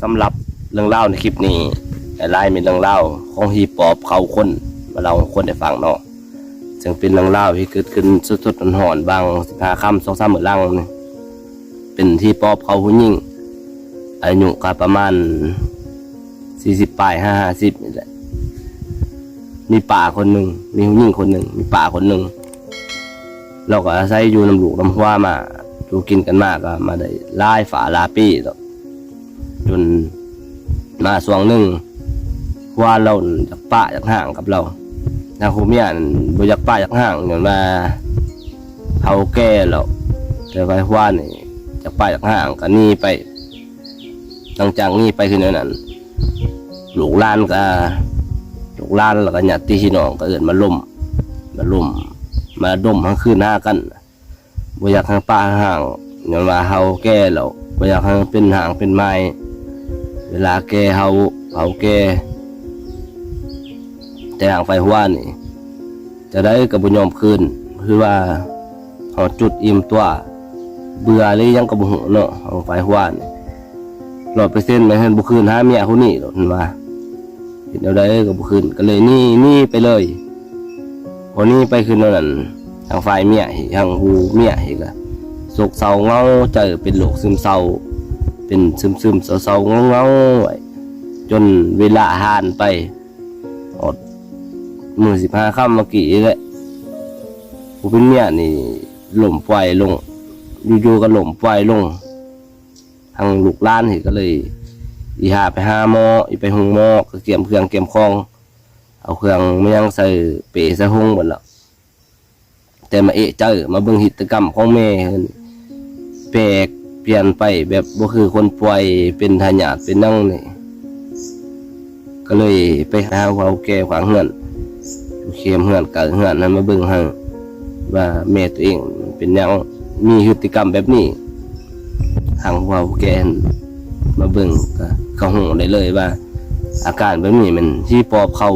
สำหรับเรื่องเล่าในคลิปนี้ไล่เป็นเรื่องเล่าของฮีปอบเขาคนมาเล่าให้คนได้ฟังเนาะซึ่งเป็นเรื่องเล่าที่เกิดขึ้นสดๆหอนๆบาง15 ค่ำ 2-3 มื้อหลังนี่เป็นที่ปอบเขาผู้หญิงอายุก็ประมาณ40 ปลาย 50นี่แหละมีป่าคนหนึ่งมีผู้หญิงคนหนึ่งมีป่าคนหนึ่งเราก็อาศัยอยู่น้ำลูกน้ำหัวมาดูกินกันมากก็มาได้ไล่ฝาลาปี้จนมาส่วงหนึ่งว่าเราจากป้าจากห่างกับเราทางครูเมียนบอยากป้าจากห่างอย่างว่าเขาแก่เราแต่ไฟว่านี่จากป้าจากห่างก็นี่ไปหลังจากนี่ไปคือนั้นลูกล้านก็ลูกล้านแล้วก็ญาติพี่น้องก็เอิ้นมาดมทั้งคืนหากันบ่อยากให้ป้าห่างอย่างว่าเฮาแก่แล้วบ่อยากให้เป็นห่างเป็นไม้เวลาแก่เฮาแก่แต่ห่างไฟหัวนี่จะได้ก็บ่ยอมคืนคือว่าเฮาจุดอิ่มตัวเบื่อเลยยังก็บ่ฮู้เนาะห่างไฟหัวนี่100%ไม่เห็นบ่คืนหาเมียคนนี้หรอกเห็นว่าเห็นเอาได้ก็บ่คืนก็เลยนี่ไปเลยพอนี้ไปคืนนั้นทางฝ่ายเมียทางหูเมียอีกอะโศกเศร้าเงาเจอเป็นโรคซึมเศร้าเป็นซึมเศร้าเงาจนเวลาห่านไปอดมื้อ15 ค่ำเมื่อกี้แหละผู้เป็นเมียนี่ล้มป่วยลงอยู่ๆก็ล้มป่วยลงทางลูกหลานนี่ก็เลยไปหาหมอไปห้องหมอก็เก็บเครื่องเก็บของเอาเครื่องมายังใส่เป๋ใส่ห้องหมดแล้วแต่มาเจอมาเบิ่งกิจกรรมของแม่แปลกเปลี่ยนไปแบบบ่คือคนป่วยเป็นทายาทเป็นนั่งนี่ก็เลยไปหาเขาแก่ขวางเฮือนเข็มเฮือนกับเฮือนนั้นมาเบิ่งให้ว่าแม่ตัวเองเป็นยังมีพฤติกรรมแบบนี้ทางเขาแก่มาเบิ่งก็เขาหูได้เลยว่าอาการแบบนี้มันที่ปอบเขา